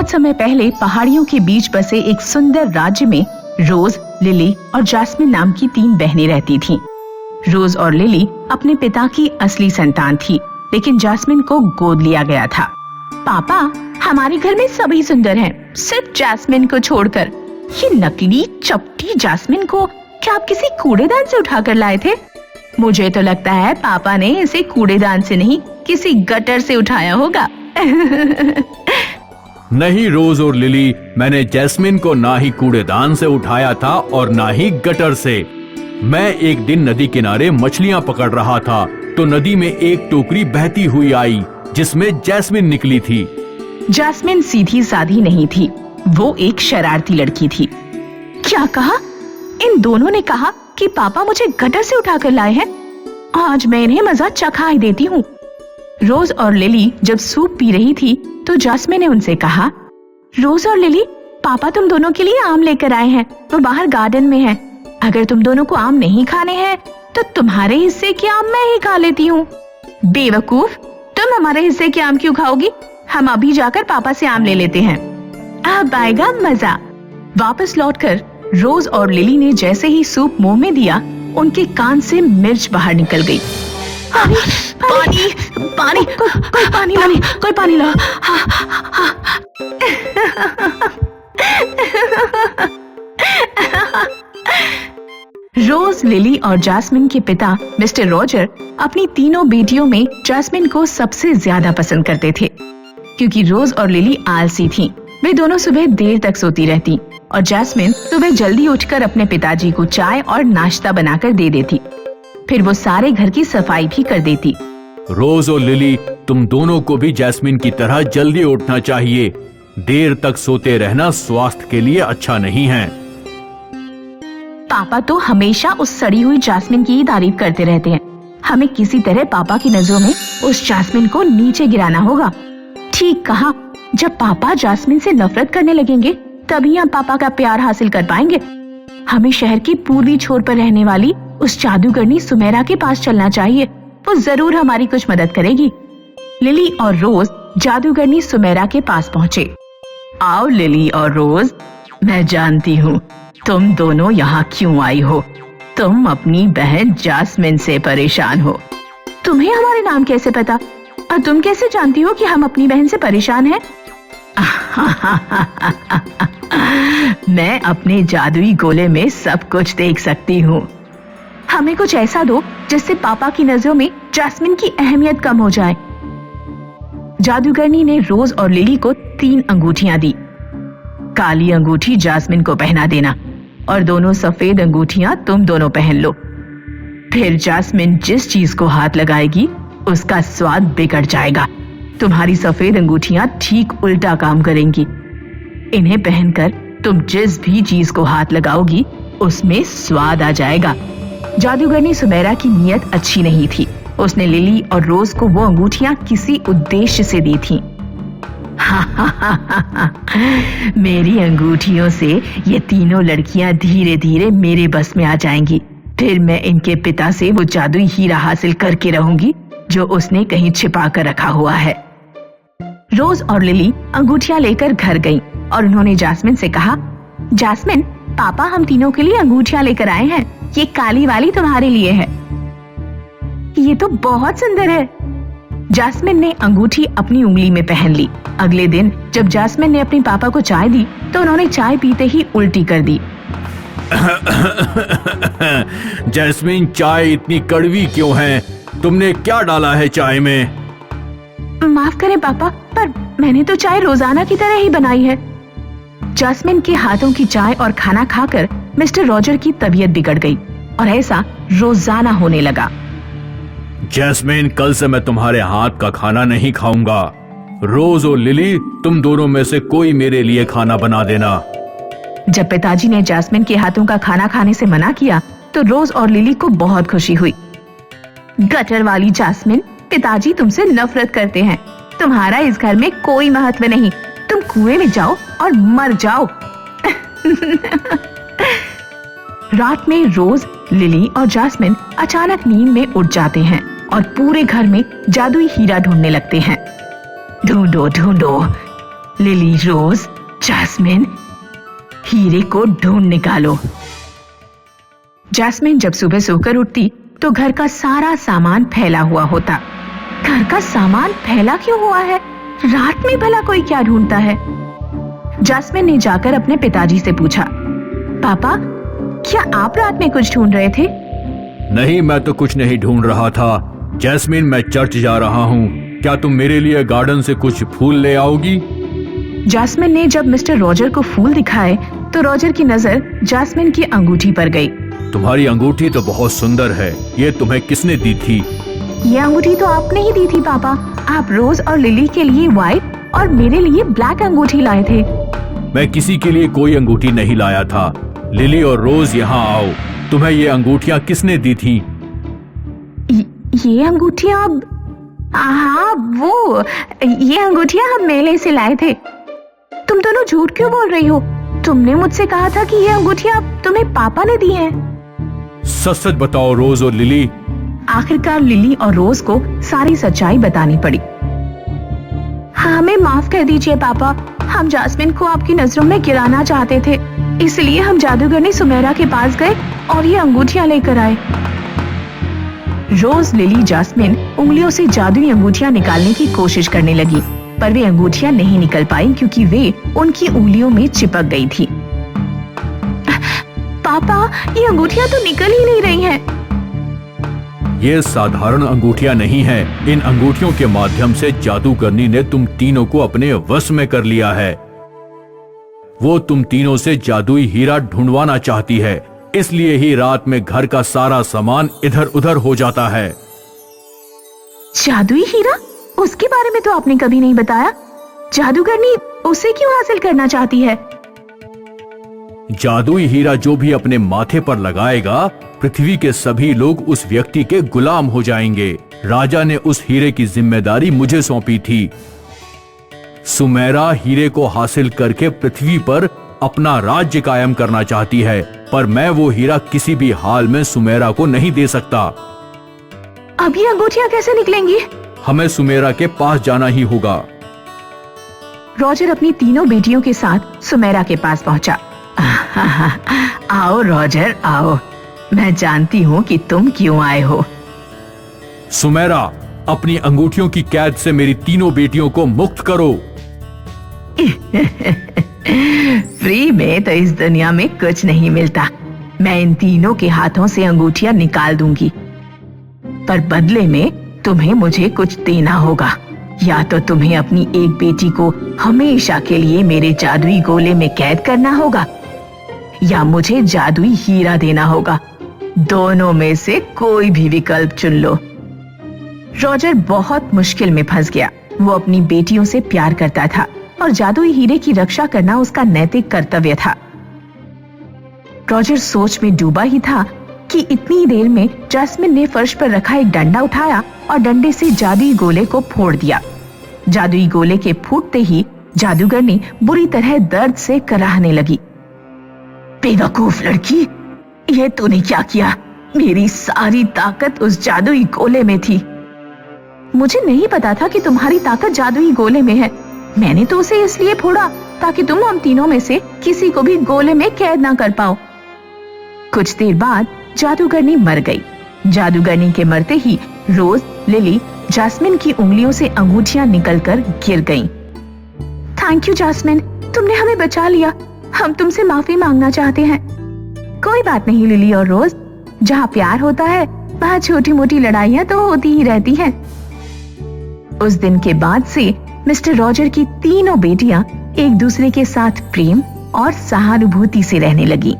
बहुत समय पहले पहाड़ियों के बीच बसे एक सुंदर राज्य में रोज, लिली और जास्मिन नाम की 3 बहनें रहती थीं। रोज और लिली अपने पिता की असली संतान थी, लेकिन जास्मिन को गोद लिया गया था। पापा, हमारे घर में सभी सुंदर हैं, सिर्फ जास्मिन को छोड़कर। ये नकली चपटी जास्मिन को क्या आप किसी कूड़ेदान से उठा कर लाए थे? मुझे तो लगता है पापा ने इसे कूड़ेदान से नहीं, किसी गटर से उठाया होगा। नहीं रोज और लिली, मैंने जैस्मिन को ना ही कूड़ेदान से उठाया था और ना ही गटर से। मैं एक दिन नदी किनारे मछलियां पकड़ रहा था तो नदी में एक टोकरी बहती हुई आई जिसमें जैस्मिन निकली थी। जैस्मिन सीधी साधी नहीं थी, वो एक शरारती लड़की थी। क्या कहा? इन दोनों ने कहा कि पापा मुझे गटर से उठाकर लाए हैं। आज मैं इन्हें मजा चखा ही देती हूँ। रोज और लिली जब सूप पी रही थी तो जैस्मिन ने उनसे कहा, रोज और लिली, पापा तुम दोनों के लिए आम लेकर आए हैं, वो बाहर गार्डन में है। अगर तुम दोनों को आम नहीं खाने हैं तो तुम्हारे हिस्से के आम मैं ही खा लेती हूँ। बेवकूफ, तुम हमारे हिस्से के आम क्यों खाओगी? हम अभी जाकर पापा से आम ले लेते हैं, अब आएगा मजा। वापस लौटकर रोज और लिली ने जैसे ही सूप मुंह में दिया, उनके कान से मिर्च बाहर निकल गई। पानी, पानी, पानी, कोई पानी ला, कोई पानी ला। रोज, लिली और जैस्मिन के पिता मिस्टर रॉजर अपनी तीनों बेटियों में जैस्मिन को सबसे ज्यादा पसंद करते थे, क्योंकि रोज और लिली आलसी थीं। वे दोनों सुबह देर तक सोती रहती और जैस्मिन सुबह जल्दी उठकर अपने पिताजी को चाय और नाश्ता बनाकर दे देती। फिर वो सारे घर की सफाई भी कर देती। रोज और लिली, तुम दोनों को भी जैस्मिन की तरह जल्दी उठना चाहिए। देर तक सोते रहना स्वास्थ्य के लिए अच्छा नहीं है। पापा तो हमेशा उस सड़ी हुई जैस्मिन की ही तारीफ करते रहते हैं। हमें किसी तरह पापा की नजरों में उस जैस्मिन को नीचे गिराना होगा। ठीक कहा, जब पापा जैस्मिन से नफरत करने लगेंगे तभी हम पापा का प्यार हासिल कर पाएंगे। हमें शहर की पूर्वी छोर पर रहने वाली उस जादूगरनी सुमेरा के पास चलना चाहिए, वो जरूर हमारी कुछ मदद करेगी। लिली और रोज जादूगरनी सुमेरा के पास पहुँचे। आओ लिली और रोज, मैं जानती हूँ तुम दोनों यहाँ क्यों आई हो। तुम अपनी बहन जैस्मिन से परेशान हो। तुम्हें हमारे नाम कैसे पता? और तुम कैसे जानती हो कि हम अपनी बहन से परेशान हैं? मैं अपने जादुई गोले में सब कुछ देख सकती हूँ। हमें कुछ ऐसा दो जिससे पापा की नजरों में जैस्मिन की अहमियत कम हो जाए। जादूगरनी ने रोज और लिली को 3 अंगूठियां दी। काली अंगूठी जैस्मिन को पहना देना और दोनों सफेद अंगूठियां तुम दोनों पहन लो। फिर जैस्मिन जिस चीज को हाथ लगाएगी उसका स्वाद बिगड़ जाएगा। तुम्हारी सफेद अंगूठियां ठीक उल्टा काम करेंगी। इन्हें पहनकर तुम जिस भी चीज को हाथ लगाओगी उसमें स्वाद आ जाएगा। जादूगरनी सुमेरा की नीयत अच्छी नहीं थी। उसने लिली और रोज को वो अंगूठियां किसी उद्देश्य से दी थीं। मेरी अंगूठियों से ये तीनों लड़कियां धीरे धीरे मेरे बस में आ जाएंगी। फिर मैं इनके पिता से वो जादुई हीरा हासिल करके रहूंगी जो उसने कहीं छिपा कर रखा हुआ है। रोज और लिली अंगूठियां लेकर घर गईं और उन्होंने जैस्मिन से कहा, जैस्मिन, पापा हम तीनों के लिए अंगूठियां लेकर आए हैं। ये काली वाली तुम्हारे लिए है। ये तो बहुत सुंदर है। जैस्मिन ने अंगूठी अपनी उंगली में पहन ली। अगले दिन जब जैस्मिन ने अपने पापा को चाय दी तो उन्होंने चाय पीते ही उल्टी कर दी। जैस्मिन, चाय इतनी कड़वी क्यों है? तुमने क्या डाला है चाय में? माफ करें पापा, पर मैंने तो चाय रोजाना की तरह ही बनाई है। जैस्मिन के हाथों की चाय और खाना खाकर मिस्टर रॉजर की तबीयत बिगड़ गई और ऐसा रोजाना होने लगा। जैस्मिन, कल से मैं तुम्हारे हाथ का खाना नहीं खाऊंगा। रोज और लिली, तुम दोनों में से कोई मेरे लिए खाना बना देना। जब पिताजी ने जैस्मिन के हाथों का खाना खाने से मना किया तो रोज और लिली को बहुत खुशी हुई। गटर वाली जैस्मिन, पिताजी तुमसे नफरत करते हैं। तुम्हारा इस घर में कोई महत्व नहीं। तुम कुएं में जाओ और मर जाओ। रात में रोज, लिली और जैस्मिन अचानक नींद में उठ जाते हैं और पूरे घर में जादुई हीरा ढूंढने लगते हैं। ढूंढो ढूंढो, लिली, रोज, जैस्मिन, हीरे को ढूंढ निकालो। जैस्मिन जब सुबह सोकर उठती तो घर का सारा सामान फैला हुआ होता। घर का सामान फैला क्यों हुआ है? रात में भला कोई क्या ढूंढता है? जैस्मिन ने जाकर अपने पिताजी से पूछा, पापा, क्या आप रात में कुछ ढूंढ रहे थे? नहीं, मैं तो कुछ नहीं ढूंढ रहा था। जैस्मिन, मैं चर्च जा रहा हूँ। क्या तुम मेरे लिए गार्डन से कुछ फूल ले आओगी? जैस्मिन ने जब मिस्टर रॉजर को फूल दिखाए तो रॉजर की नजर जैस्मिन की अंगूठी पर गई। तुम्हारी अंगूठी तो बहुत सुंदर है। ये तुम्हें किसने दी थी? ये अंगूठी तो आपने ही दी थी पापा। आप रोज और लिली के लिए व्हाइट और मेरे लिए ब्लैक अंगूठी लाए थे। मैं किसी के लिए कोई अंगूठी नहीं लाया था। लिली और रोज यहाँ आओ। तुम्हें ये अंगूठियाँ किसने दी थी? ये अंगूठियाँ? हाँ, ये अंगूठियाँ हम मेले से लाए थे। तुम दोनों झूठ क्यों बोल रही हो? तुमने मुझसे कहा था कि ये अंगूठियाँ तुम्हें पापा ने दी हैं। सच सच बताओ रोज और लिली। आखिरकार लिली और रोज को सारी सच्चाई बतानी पड़ी। हमें माफ कर दीजिए पापा, हम जैस्मिन को आपकी नजरों में गिराना चाहते थे, इसलिए हम जादूगरनी सुमेरा के पास गए और ये अंगूठियां लेकर आए। रोज, लिली, जैस्मिन उंगलियों से जादुई अंगूठियां निकालने की कोशिश करने लगी, पर वे अंगूठियां नहीं निकल पाई क्योंकि वे उनकी उंगलियों में चिपक गई थी। पापा, ये अंगूठियां तो निकल ही नहीं रही हैं। ये साधारण अंगूठियां नहीं हैं। इन अंगूठियों के माध्यम से जादूगरनी ने तुम तीनों को अपने वश में कर लिया है। वो तुम तीनों से जादुई हीरा ढूंढवाना चाहती है, इसलिए ही रात में घर का सारा सामान इधर उधर हो जाता है। जादुई हीरा? उसके बारे में तो आपने कभी नहीं बताया। जादूगरनी उसे क्यों हासिल करना चाहती है? जादुई हीरा जो भी अपने माथे पर लगाएगा, पृथ्वी के सभी लोग उस व्यक्ति के गुलाम हो जाएंगे। राजा ने उस हीरे की जिम्मेदारी मुझे सौंपी थी। सुमेरा हीरे को हासिल करके पृथ्वी पर अपना राज्य कायम करना चाहती है, पर मैं वो हीरा किसी भी हाल में सुमेरा को नहीं दे सकता। अब ये अंगूठियां कैसे निकलेंगी? हमें सुमेरा के पास जाना ही होगा। रॉजर अपनी तीनों बेटियों के साथ सुमेरा के पास पहुंचा। आओ रॉजर, आओ। मैं जानती हूँ कि तुम क्यों आए हो। सुमेरा, अपनी अंगूठियों की कैद से मेरी तीनों बेटियों को मुक्त करो। फ्री में तो इस दुनिया में कुछ नहीं मिलता। मैं इन तीनों के हाथों से अंगूठियां निकाल दूंगी, पर बदले में तुम्हें मुझे कुछ देना होगा। या तो तुम्हें अपनी एक बेटी को हमेशा के लिए मेरे जादुई गोले में कैद करना होगा, या मुझे जादुई हीरा देना होगा। दोनों में से कोई भी विकल्प चुन लो। रॉजर बहुत मुश्किल में फंस गया। वो अपनी बेटियों से प्यार करता था और जादुई हीरे की रक्षा करना उसका नैतिक कर्तव्य था। रॉजर सोच में डूबा ही था कि इतनी देर में जैस्मिन ने फर्श पर रखा एक डंडा उठाया और डंडे से जादुई गोले को फोड़ दिया। जादुई गोले के फूटते ही जादूगरनी बुरी तरह दर्द से कराहने लगी। बेवकूफ लड़की, ये तूने क्या किया? मेरी सारी ताकत उस जादुई गोले में थी। मुझे नहीं पता था कि तुम्हारी ताकत जादुई गोले में है। मैंने तो उसे इसलिए फोड़ा ताकि तुम हम तीनों में से किसी को भी गोले में कैद ना कर पाओ। कुछ देर बाद जादूगरनी मर गई। जादूगरनी के मरते ही रोज, लिली, जैस्मिन की उंगलियों से अंगूठियां निकलकर गिर गईं। थैंक यू जैस्मिन, तुमने हमें बचा लिया। हम तुमसे माफी मांगना चाहते हैं। कोई बात नहीं लिली और रोज, जहाँ प्यार होता है वहाँ छोटी मोटी लड़ाइयाँ तो होती ही रहती हैं। उस दिन के बाद से मिस्टर रॉजर की तीनों बेटियां एक दूसरे के साथ प्रेम और सहानुभूति से रहने लगी।